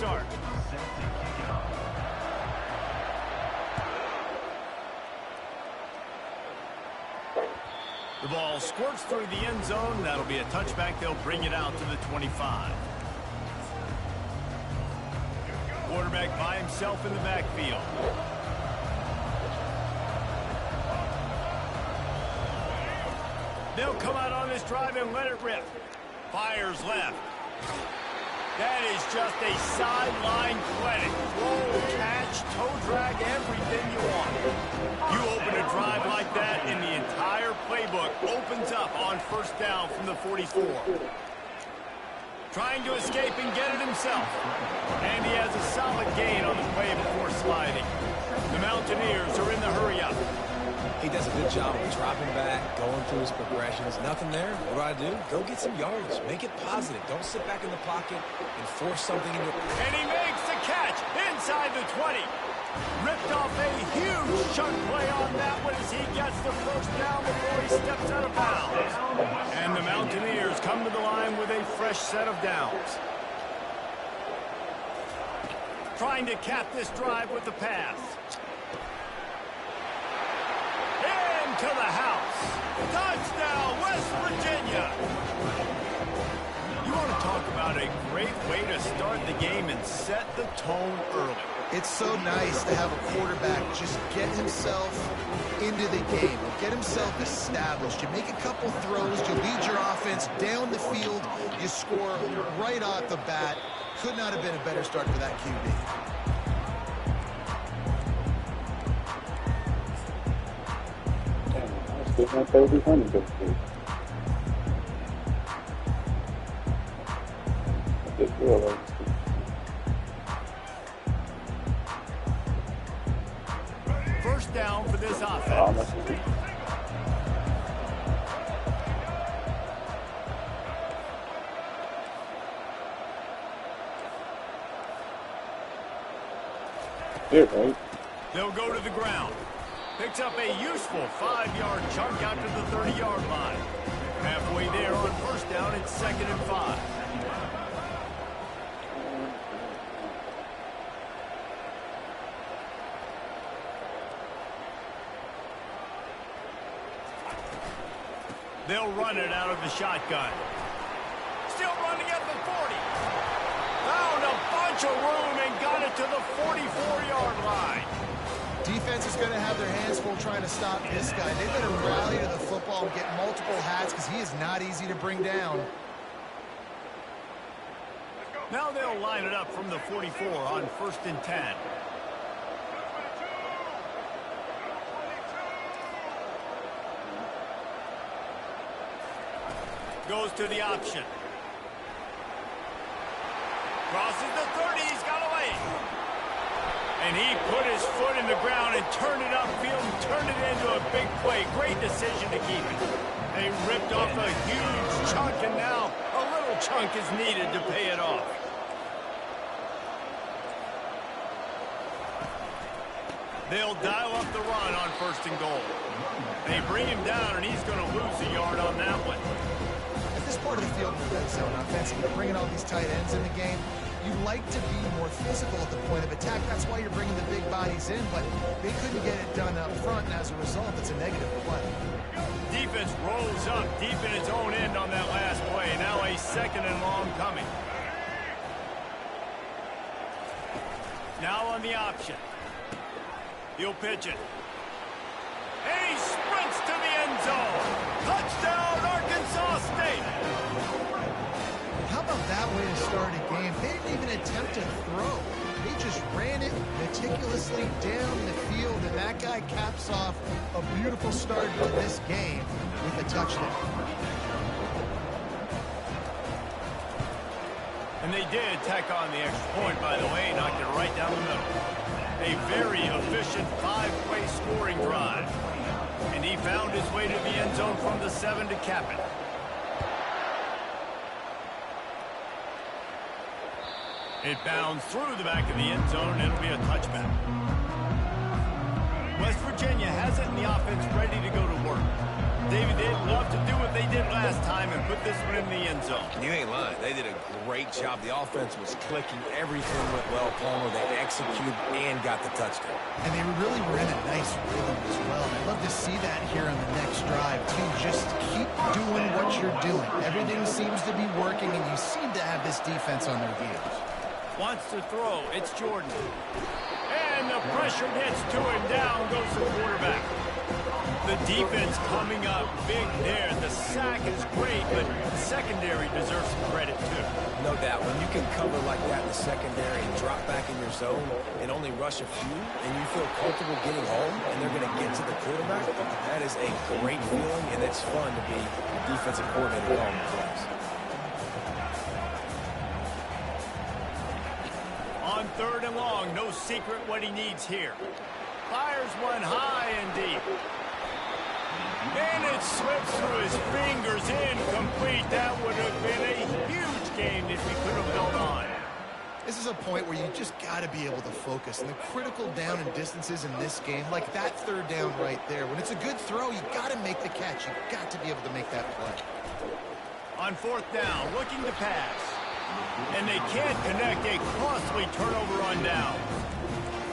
start. The ball squirts through the end zone. That'll be a touchback. They'll bring it out to the 25. Quarterback by himself in the backfield. They'll come out on this drive and let it rip. Fires left. That is just a sideline clinic. Throw, catch, toe drag, everything you want. You open a drive like that and the entire playbook opens up on first down from the 44. Trying to escape and get it himself. And he has a solid gain on the play before sliding. The Mountaineers are in the hurry-up. He does a good job of dropping back, going through his progressions. Nothing there. What do? Go get some yards. Make it positive. Don't sit back in the pocket and force something in your... And he makes the catch inside the 20. Ripped off a huge chunk play on that one as he gets the first down before he steps out of bounds. And the Mountaineers come to the line with a fresh set of downs. Trying to cap this drive with the pass. To the house. Touchdown, West Virginia. You want to talk about a great way to start the game and set the tone early. It's so nice to have a quarterback just get himself into the game, get himself established. You make a couple throws, you lead your offense down the field, you score right off the bat. Could not have been a better start for that QB. Get my favorite running back team. I just realized first down for this offense. Right? They'll go to the ground. Picks up a useful 5-yard chunk out to the 30-yard line. Halfway there on first down, it's 2nd and 5. They'll run it out of the shotgun. Still running at the 40. Found a bunch of room and got it to the 44-yard line. Defense is going to have their hands full trying to stop this guy. They better rally to the football and get multiple hats because he is not easy to bring down. Now they'll line it up from the 44 on 1st and 10. Goes to the option. Crosses the 30. He's got away. And he put his foot in the ground and turned it upfield and turned it into a big play. Great decision to keep it. They ripped off a huge chunk, and now a little chunk is needed to pay it off. They'll dial up the run on 1st and goal. They bring him down, and he's going to lose a yard on that one. At this part of the field in the red zone, offensively, bringing all these tight ends in the game, you like to be more physical at the point of attack. That's why you're bringing the big bodies in, but they couldn't get it done up front, and as a result, it's a negative play. Defense rolls up deep in its own end on that last play. Now a 2nd and long coming. Now on the option. He'll pitch it. And he sprints to the end zone. Touchdown, Arkansas State. How about that way to start a game? They didn't even attempt to throw. They just ran it meticulously down the field, and that guy caps off a beautiful start to this game with a touchdown. And they did tack on the extra point, by the way, knocked it right down the middle. A very efficient 5-play scoring drive. And he found his way to the end zone from the 7 to cap it. It bounds through the back of the end zone, and it'll be a touchback. West Virginia has it in the offense ready to go to work. David, they'd love to do what they did last time and put this one in the end zone. You ain't lying. They did a great job. The offense was clicking. Everything went well. Palmer, they executed and got the touchdown. And they really were in a nice rhythm as well. And I'd love to see that here on the next drive, too. Just keep doing what you're doing. Everything seems to be working, and you seem to have this defense on their heels. Wants to throw. It's Jordan. And the pressure gets to him. Down goes the quarterback. The defense coming up big there. The sack is great, but the secondary deserves some credit, too. No doubt. When you can cover like that in the secondary and drop back in your zone and only rush a few, and you feel comfortable getting home, and they're going to get to the quarterback, that is a great feeling, and it's fun to be a defensive coordinator calling the plays. On 3rd and long, no secret what he needs here. Fires one high and deep. And it slips through his fingers, incomplete. That would have been a huge game if he could have held on. This is a point where you just got to be able to focus. And the critical down and distances in this game, like that 3rd down right there, when it's a good throw, you got to make the catch. You've got to be able to make that play. On 4th down, looking to pass. And they can't connect. A costly turnover on down.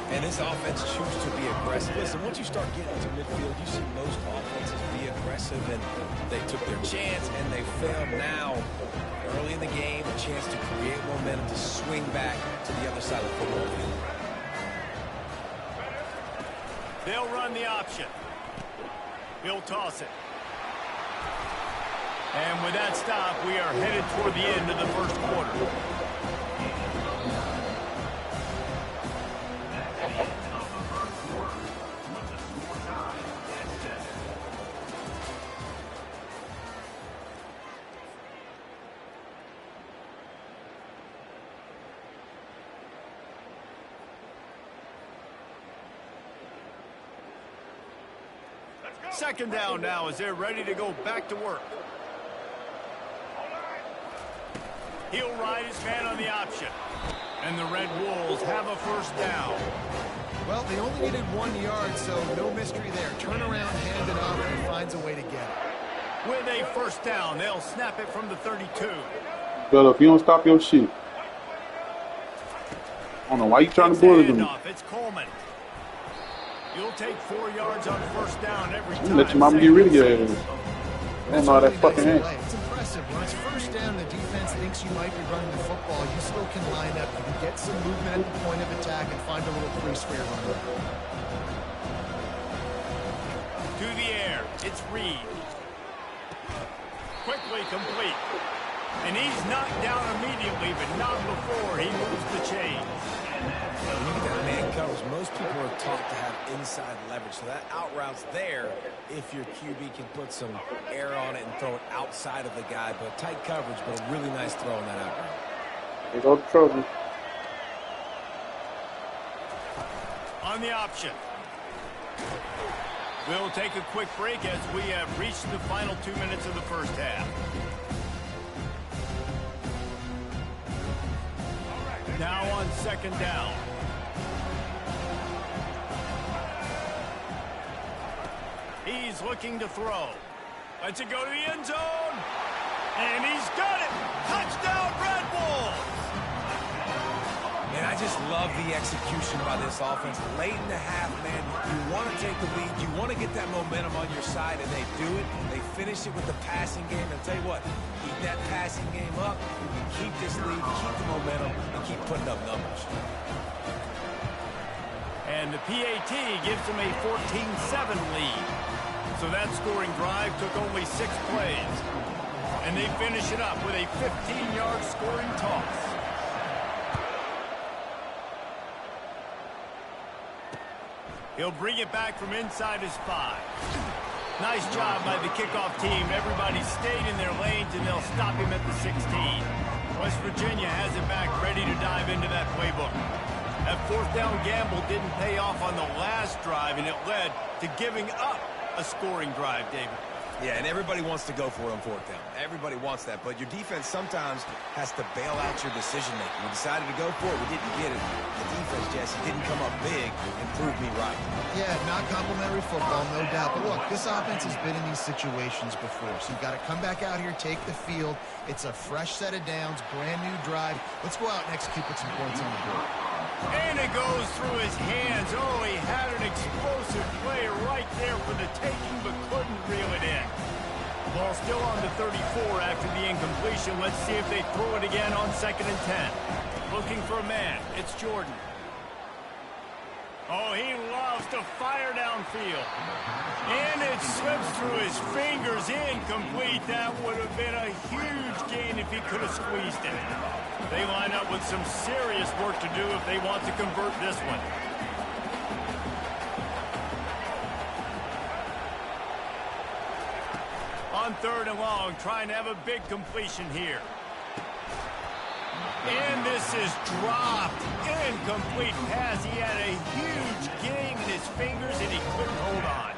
And this offense chooses to be aggressive. Listen, once you start getting to midfield, you see most offenses be aggressive, and they took their chance, and they failed. Now, early in the game, a chance to create momentum, to swing back to the other side of the football field. They'll run the option. He'll toss it. And with that stop, we are headed toward the end of the 1st quarter. Second down now as they're ready to go back to work. He'll ride his man on the option. And the Red Wolves have a 1st down. Well, they only needed 1 yard, so no mystery there. Turn around, hand it off, and he finds a way to get it. With a 1st down, they'll snap it from the 32. Well, if you don't stop your shit. I don't know why you trying to bully them. It's Coleman. You'll take 4 yards on 1st down every time. Let your mama get rid of your ass. I don't know how that fucking nice ain't. It's impressive. When it's 1st down, the defense thinks you might be running the football. You still can line up. You can get some movement at the point of attack and find a little free square run. To the air. It's Reed. Quickly complete. And he's knocked down immediately, but not before he moves the chains. When you get that man coverage, most people are taught to have inside leverage. So that out route's there if your QB can put some air on it and throw it outside of the guy. But tight coverage, but a really nice throw on that out route. There goes the trouble. On the option. We'll take a quick break as we have reached the final 2 minutes of the 1st half. Now on 2nd down. He's looking to throw. Lets it go to the end zone. And he's got it. Touchdown, Red Wolves. Man, I just love the execution by this offense. Late in the half, man, you want to take the lead. You want to get that momentum on your side, and they do it. They finish it with the passing game. And I'll tell you what, keep that passing game up. You keep this lead, keep the momentum, and keep putting up numbers. And the PAT gives them a 14-7 lead. So that scoring drive took only 6 plays. And they finish it up with a 15-yard scoring toss. He'll bring it back from inside his 5. Nice job by the kickoff team. Everybody stayed in their lanes, and they'll stop him at the 16. West Virginia has it back, ready to dive into that playbook. That 4th down gamble didn't pay off on the last drive, and it led to giving up a scoring drive, David. Yeah, and everybody wants to go for it on fourth down. Everybody wants that, but your defense sometimes has to bail out your decision-making. We decided to go for it. We didn't get it. The defense, Jesse, didn't come up big and prove me right. Yeah, not complimentary football, no doubt. But look, this offense has been in these situations before, so you've got to come back out here, take the field. It's a fresh set of downs, brand new drive. Let's go out and execute with some points on the board. And it goes through his hands. Oh, he had an explosive play right there for the taking, but couldn't reel it in. Ball still on the 34 after the incompletion. Let's see if they throw it again on 2nd and 10. Looking for a man. It's Jordan. Oh, he loves to fire downfield. And it slips through his fingers. Incomplete. That would have been a huge gain if he could have squeezed it. They line up with some serious work to do if they want to convert this one. On 3rd and long, trying to have a big completion here. And this is dropped. Incomplete pass. He had a huge gain in his fingers, and he couldn't hold on.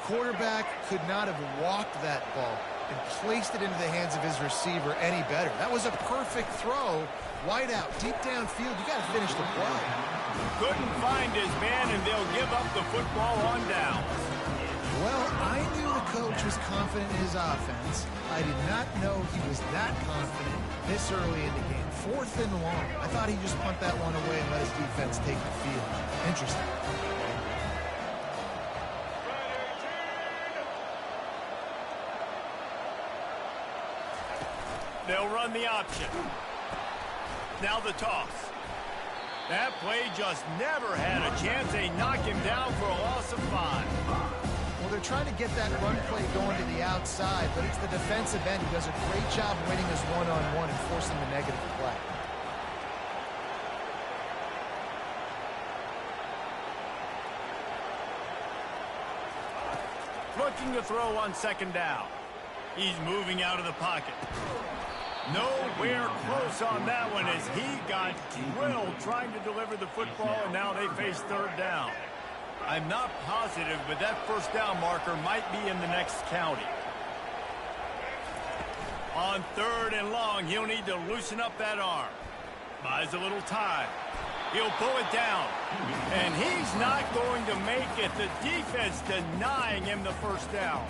Quarterback could not have walked that ball and placed it into the hands of his receiver any better. That was a perfect throw. Wide out, deep downfield. You got to finish the play. Couldn't find his man, and they'll give up the football on downs. Well, I knew the coach was confident in his offense. I did not know he was that confident this early in the game. 4th and long. I thought he'd just punt that one away and let his defense take the field. Interesting. They'll run the option. Now the toss. That play just never had a chance. They knock him down for a loss of 5. Well, they're trying to get that run play going to the outside, but it's the defensive end who does a great job winning his one-on-one and forcing the negative play. Looking to throw on 2nd down. He's moving out of the pocket. Nowhere close on that one as he got drilled trying to deliver the football, and now they face 3rd down. I'm not positive, but that 1st down marker might be in the next county. On 3rd and long, he'll need to loosen up that arm. Buys a little time. He'll pull it down. And he's not going to make it. The defense denying him the 1st down.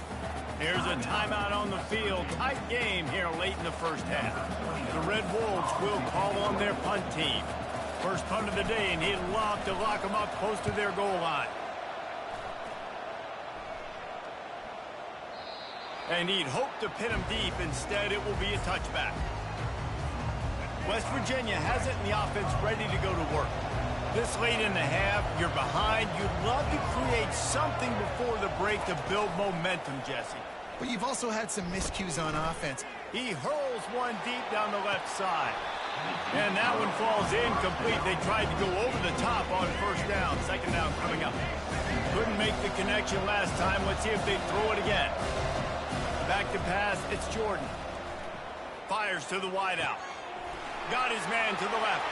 Here's a timeout on the field. Tight game here late in the 1st half. The Red Wolves will call on their punt team. First punt of the day, and he'd love to lock them up close to their goal line. And he'd hope to pin him deep. Instead, it will be a touchback. West Virginia has it in the offense ready to go to work. This late in the half, you're behind. You'd love to create something before the break to build momentum, Jesse. But you've also had some miscues on offense. He hurls one deep down the left side. And that one falls incomplete. They tried to go over the top on 1st down. 2nd down coming up. Couldn't make the connection last time. Let's see if they throw it again. Back to pass. It's Jordan. Fires to the wideout. Got his man to the left.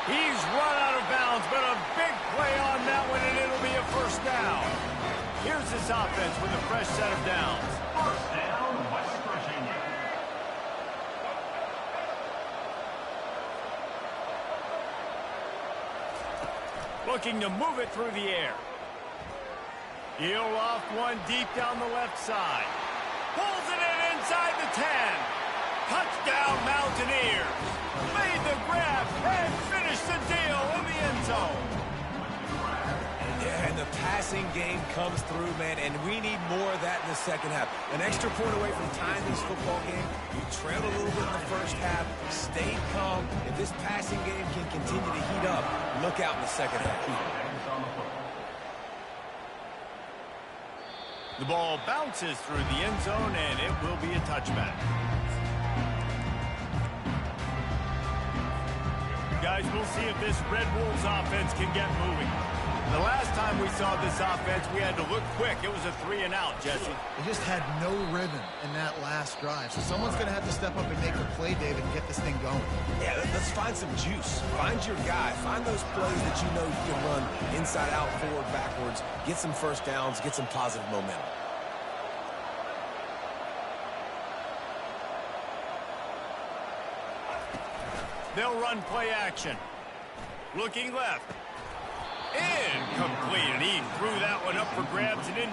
He's run out of bounds, but a big play on that one, and it'll be a 1st down. Here's this offense with a fresh set of downs. 1st down, West Virginia. Looking to move it through the air. He'll off one deep down the left side. Pulls it in inside the 10. Touchdown Mountaineers. Made the grab and finished the deal in the end zone. Yeah, and the passing game comes through, man, and we need more of that in the 2nd half. An extra point away from tying this football game. You trailed a little bit in the 1st half, stayed calm. If this passing game can continue to heat up, look out in the 2nd half. The ball bounces through the end zone, and it will be a touchback. Guys, we'll see if this Red Wolves offense can get moving. The last time we saw this offense, we had to look quick. It was a 3-and-out, Jesse. They just had no rhythm in that last drive. So someone's going to have to step up and make a play, David, and get this thing going. Yeah, let's find some juice. Find your guy. Find those plays that you know you can run inside out, forward, backwards. Get some 1st downs. Get some positive momentum. They'll run play action. Looking left. Incomplete, and he threw that one up for grabs and in.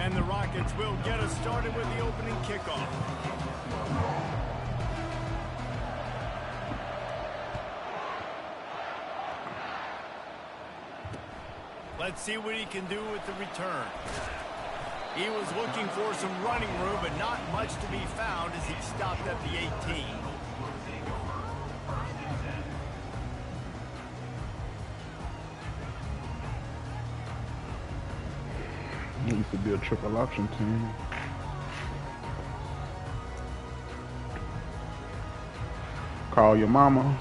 And the Rockets will get us started with the opening kickoff. Let's see what he can do with the return. He was looking for some running room, but not much to be found as he stopped at the 18. It used to be a triple option team. Call your mama.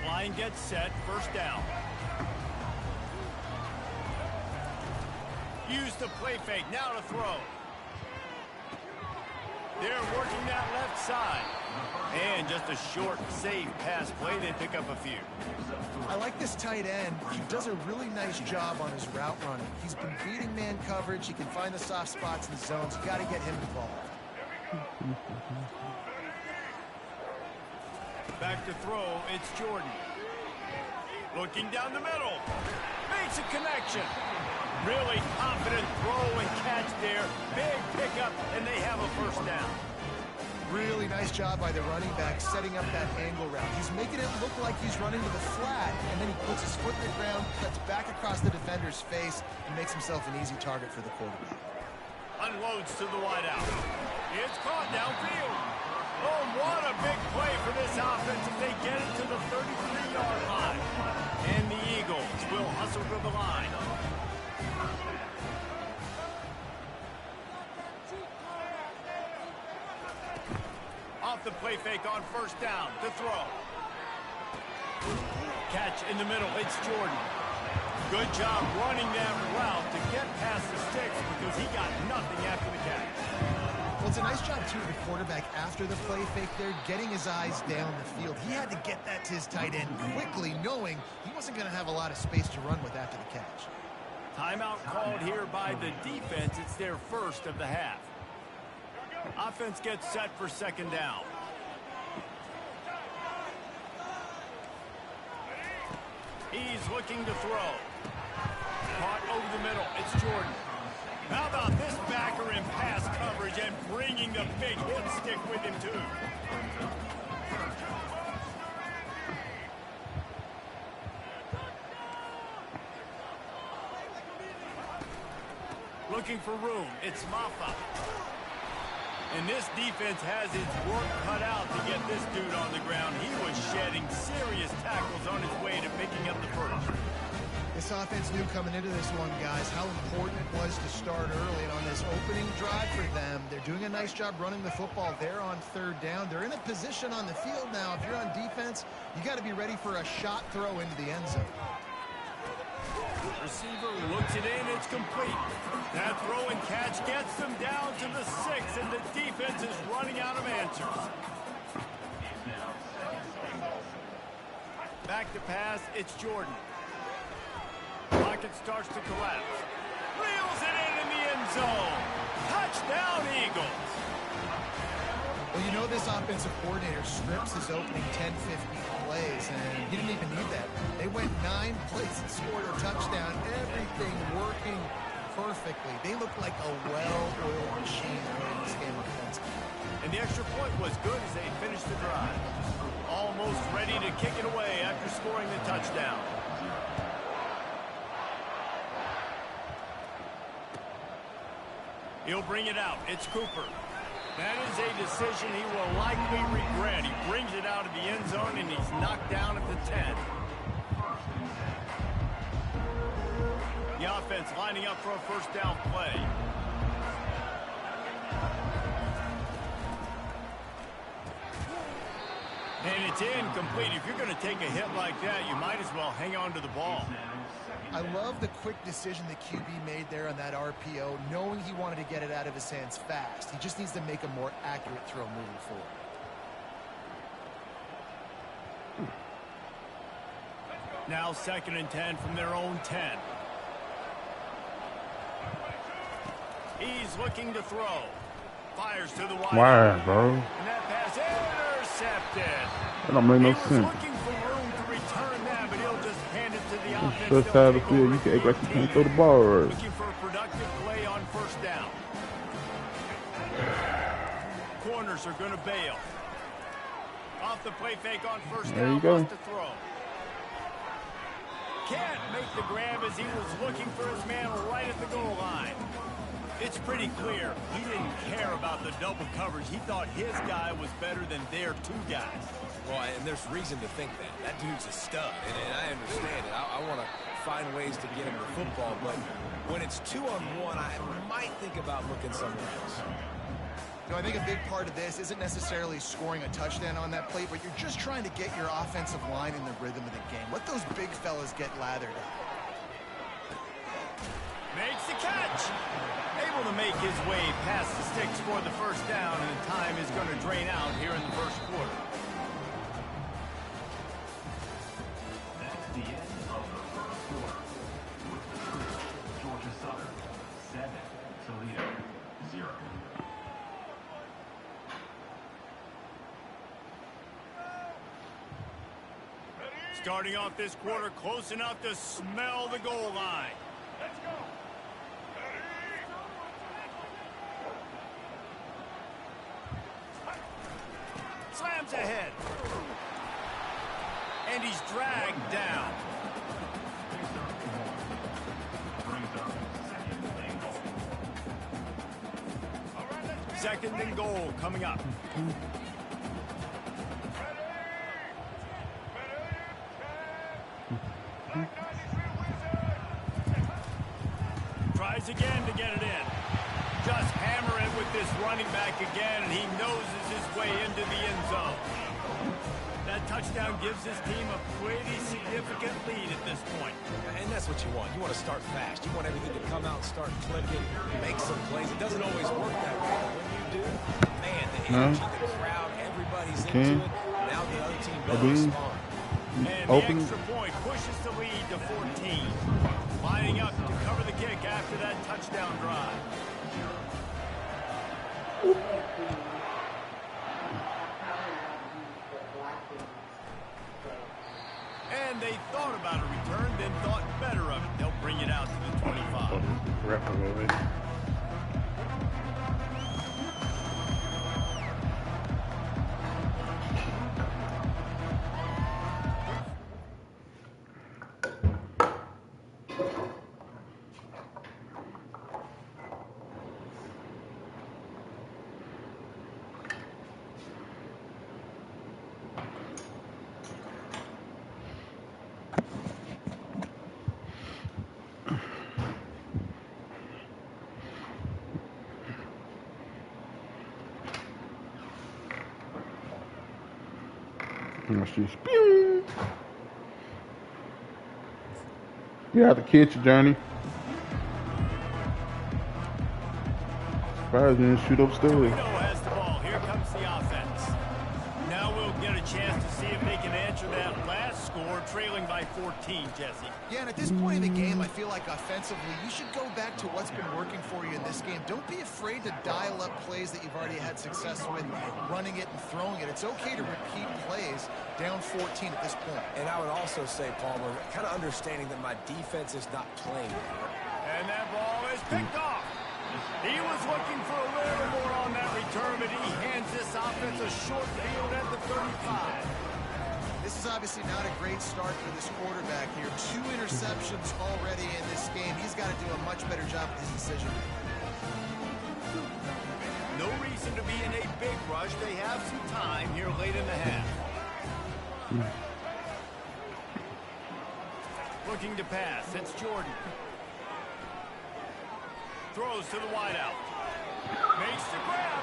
Line gets set, first down. Use the play fake, now to throw. They're working that left side. And just a short, safe pass play, they pick up a few. I like this tight end. He does a really nice job on his route running. He's been beating man coverage. He can find the soft spots in the zones. You got to get him involved. Back to throw, it's Jordan. Looking down the middle. Makes a connection. Really confident throw and catch there. Big pickup, and they have a first down. Really nice job by the running back setting up that angle route. He's making it look like he's running to the flat, and then he puts his foot in the ground, cuts back across the defender's face, and makes himself an easy target for the quarterback. Unloads to the wideout. It's caught downfield. Oh, what a big play for this offense as they get it to the 33-yard line. And the Eagles will hustle to the line. Off the play fake on first down to throw. Catch in the middle, it's Jordan. Good job running that route to get past the sticks because he got nothing after the catch. Well, it's a nice job, too, of the quarterback after the play fake there, getting his eyes down the field. He had to get that to his tight end quickly, knowing he wasn't going to have a lot of space to run with after the catch. Timeout called here by the defense. It's their first of the half. Offense gets set for second down. He's looking to throw. Caught over the middle. It's Jordan. How about this backer in pass coverage and bringing the big hit stick with him, too? Looking for room. It's Maffa. And this defense has its work cut out to get this dude on the ground. He was shedding serious tackles on his way to picking up the first. This offense knew coming into this one, guys, how important it was to start early. And on this opening drive for them, they're doing a nice job running the football. They're on third down. They're in a position on the field now. If you're on defense, you got to be ready for a shot throw into the end zone. Receiver looks it in, it's complete. That throw and catch gets them down to the 6, and the defense is running out of answers. Back to pass, it's Jordan. Pocket starts to collapse. Reels it in the end zone. Touchdown, Eagles. Well, you know this offensive coordinator strips his opening 10, 15 plays, and he didn't even need that. They went 9 plays and scored a touchdown. Everything working perfectly. They look like a well-oiled machine in this game offensively. And the extra point was good as they finished the drive. Almost ready to kick it away after scoring the touchdown. He'll bring it out. It's Cooper. That is a decision he will likely regret. He brings it out of the end zone, and he's knocked down at the 10. The offense lining up for a first down play. And it's incomplete. If you're going to take a hit like that, you might as well hang on to the ball. I love the quick decision the QB made there on that RPO, knowing he wanted to get it out of his hands fast. He just needs to make a more accurate throw moving forward. Now 2nd and 10 from their own 10. He's looking to throw. Fires to the wide. Why, bro? And that pass intercepted. That don't make no he was sense. looking for room to return that, but he'll just hand it to the offense. First side of the field, you can act like you can't throw the ball right. Looking for a productive play on first down. Corners are going to bail. Off the play fake on first There down. you go. Wants to throw. Can't make the grab as he was looking for his man right at the goal line. It's pretty clear he didn't care about the double coverage. He thought his guy was better than their two guys. Well, and there's reason to think that. That dude's a stud, and I understand it. I want to find ways to get him the football, but when it's 2-on-1, I might think about looking somewhere else. You know, I think a big part of this isn't necessarily scoring a touchdown on that play, but you're just trying to get your offensive line in the rhythm of the game. Let those big fellas get lathered up. Makes the catch. Able to make his way past the sticks for the first down, and the time is going to drain out here in the first quarter. That's the end of the first quarter. With the score, Georgia Southern 7, Toledo 0. Starting off this quarter close enough to smell the goal line. Let's go. Slams ahead. And he's dragged down. Second and goal coming up. Tries again to get it in. Just hammer it with this running back again, and he noses his way into the end zone. That touchdown gives his team a pretty significant lead at this point. And that's what you want. You want to start fast. You want everything to come out and start clicking, make some plays. It doesn't always work that way, but when you do, man, the energy, the crowd, everybody's into it. Now the other team better respond. And the extra point pushes the lead to 14. Lining up to cover the kick after that touchdown drive. And they thought about a return, then thought better of it. They'll bring it out to the 25. Wrap a little bit. Let's just pew. Get out the kitchen, Johnny. Surprised you didn't shoot upstairs. Toledo has the ball. Here comes the offense. Now we'll get a chance to see if they can answer that last score, trailing by 14, Jesse. Yeah, and at this point in the game, I feel like offensively, you should go back to what's been working for you in this game. Don't be afraid to dial up plays that you've already had success with, running it and throwing it. It's okay to repeat plays down 14 at this point. And I would also say, Palmer, kind of understanding that my defense is not playing here. And that ball is picked off. He was looking for a little more on that return, but he hands this offense a short field at the 35. This is obviously not a great start for this quarterback here. 2 interceptions already in this game. He's got to do a much better job with his decision making. No reason to be in a big rush. They have some time here late in the half. Looking to pass. It's Jordan. Throws to the wideout. Makes the grab.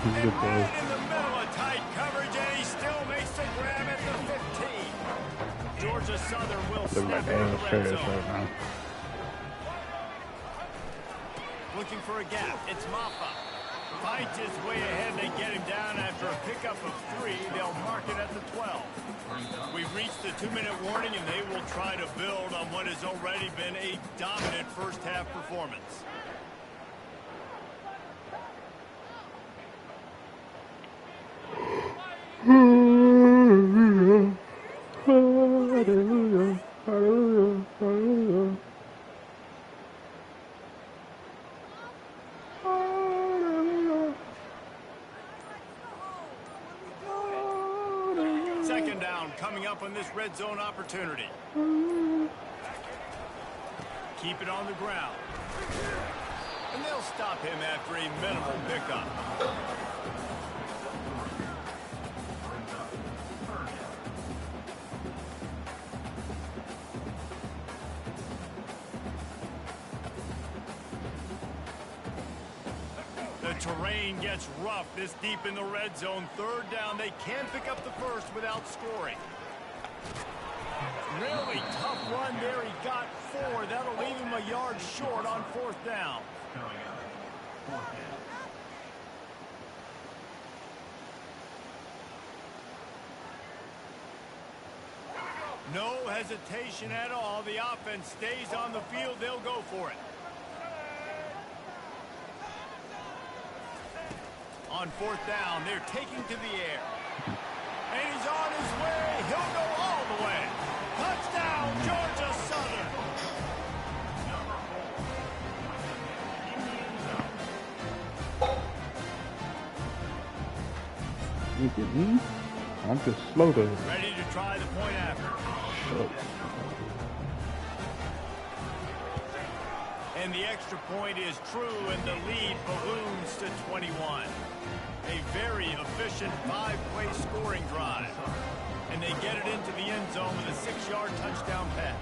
And right in the middle of tight coverage, and he still makes the grab at the 15. Georgia Southern will step into the red zone. Right now. Looking for a gap. It's Maffa. Fights his way ahead. They get him down after a pickup of 3. They'll mark it at the 12. We've reached the 2-minute warning, and they will try to build on what has already been a dominant first-half performance. Hallelujah, hallelujah. Second down coming up on this red zone opportunity. Keep it on the ground. And they'll stop him after a minimal pickup. The terrain gets rough this deep in the red zone. Third down, they can pick up the first without scoring. Really tough run there. He got 4. That'll leave him a yard short on fourth down. No hesitation at all. The offense stays on the field. They'll go for it. On fourth down, they're taking to the air. And he's on his way. He'll go all the way. Touchdown, Georgia Southern. Look at me. I'm just slow though. Ready to try the point after. And the extra point is true, and the lead balloons to 21. A very efficient 5-play scoring drive. And they get it into the end zone with a 6-yard touchdown pass.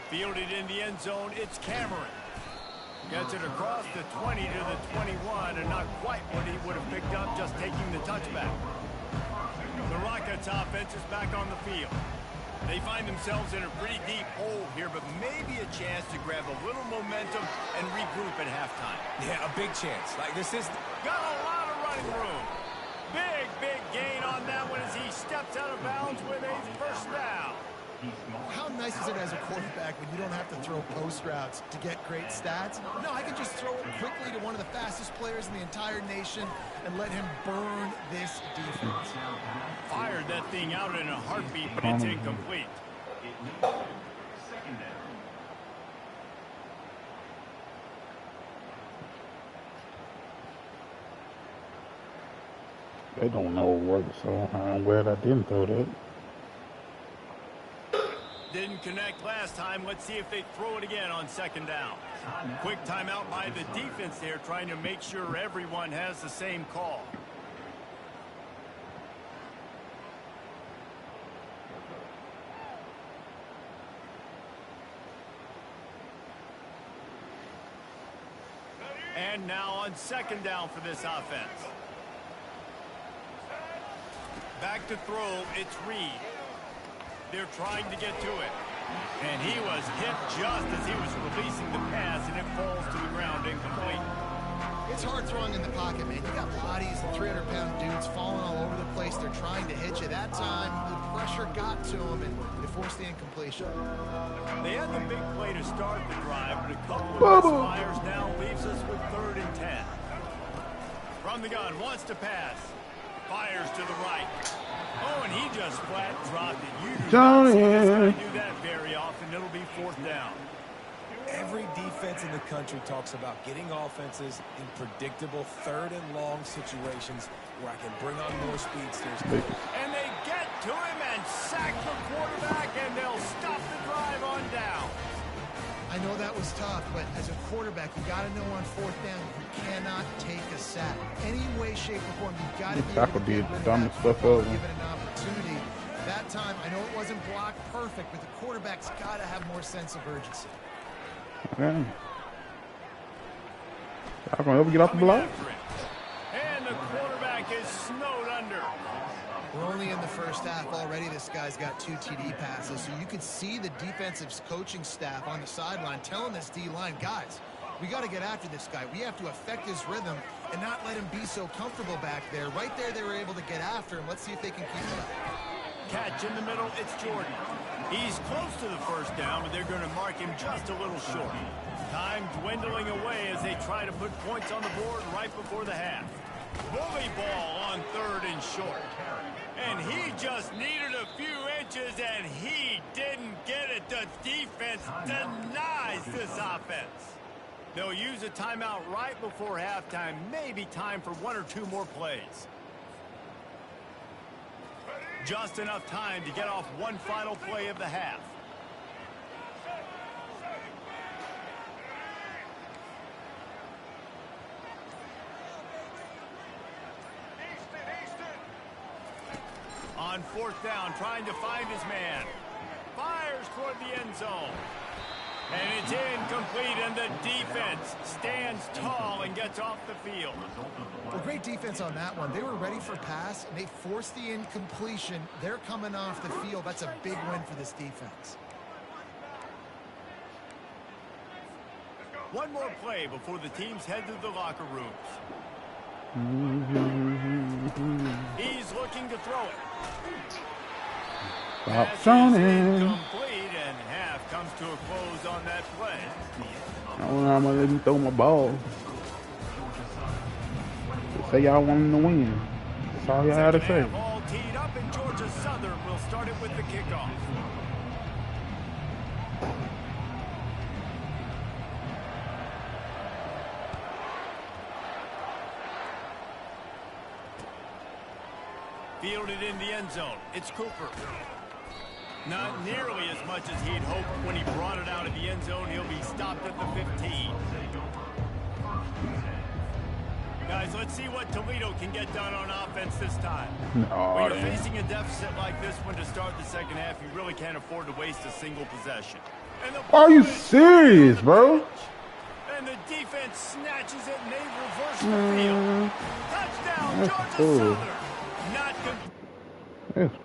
Fielded in the end zone, it's Cameron. Gets it across the 20 to the 21, and not quite what he would have picked up just taking the touchback. The Rockets offense is back on the field. They find themselves in a pretty deep hole here, but maybe a chance to grab a little momentum and regroup at halftime. Yeah, a big chance. Like, this is... Got a lot of running room. Big gain on that one as he steps out of bounds with a first down. How nice is it as a quarterback when you don't have to throw post routes to get great stats? No, I can just throw it quickly to one of the fastest players in the entire nation and let him burn this defense. Fired that thing out in a heartbeat, but it's incomplete. Second down. They don't know what, so I'm glad I didn't throw that. Didn't connect last time. Let's see if they throw it again on second down. Quick timeout by the defense there, trying to make sure everyone has the same call. And now on second down for this offense. Back to throw, it's Reed. They're trying to get to it. And he was hit just as he was releasing the pass, and it falls to the ground incomplete. It's hard throwing in the pocket, man. You got bodies and 300-pound dudes falling all over the place. They're trying to hit you. That time, the pressure got to them, and they forced the incompletion. They had the big play to start the drive, but a couple of misfires now leaves us with 3rd and 10. From the gun, wants to pass. Fires to the right. Oh, and he just flat dropped it. You do not see this guy do that very often. It'll be 4th down. Every defense in the country talks about getting offenses in predictable 3rd and long situations where I can bring on more speedsters. And they get to him and sack the quarterback, and they'll stop the drive on down. I know that was tough, but as a quarterback, you got to know on 4th down, you cannot take a sack. Any way, shape, or form, you got to be able to get rid of that football, give it an opportunity. That time, I know it wasn't blocked perfect, but the quarterback's got to have more sense of urgency. Okay. Y'all gonna ever get off the block? And the quarterback is snowed under. We're only in the first half already. This guy's got 2 TD passes, so you can see the defensive coaching staff on the sideline telling this D-line, guys, we got to get after this guy. We have to affect his rhythm and not let him be so comfortable back there. Right there, they were able to get after him. Let's see if they can keep it up. Catch in the middle, it's Jordan. He's close to the first down, but they're going to mark him just a little short. Time dwindling away as they try to put points on the board right before the half. Bully ball on 3rd and short. And he just needed a few inches, and he didn't get it. The defense denies this offense. They'll use a timeout right before halftime. Maybe time for 1 or 2 more plays. Just enough time to get off one final play of the half. On 4th down, trying to find his man. Fires toward the end zone. And it's incomplete, and the defense stands tall and gets off the field. Well, great defense on that one. They were ready for pass, and they forced the incompletion. They're coming off the field. That's a big win for this defense. One more play before the teams head to the locker rooms. He's looking to throw it. Stop Pass is Johnny. incomplete, and half comes to a close on that play. I don't know how I'm gonna let him throw my ball. Say y'all want him to win. That's all y'all had to say. Second half all teed up, and Georgia Southern will start it with the kickoff. Fielded in the end zone. It's Cooper. Not nearly as much as he'd hoped when he brought it out of the end zone. He'll be stopped at the 15. Guys, let's see what Toledo can get done on offense this time. No, When you're damn. facing a deficit like this one to start the second half, you really can't afford to waste a single possession. And the Are you ball is serious, bro? and the defense snatches it and they reverse the field. Touchdown, That's Georgia cool. Southern. Not It's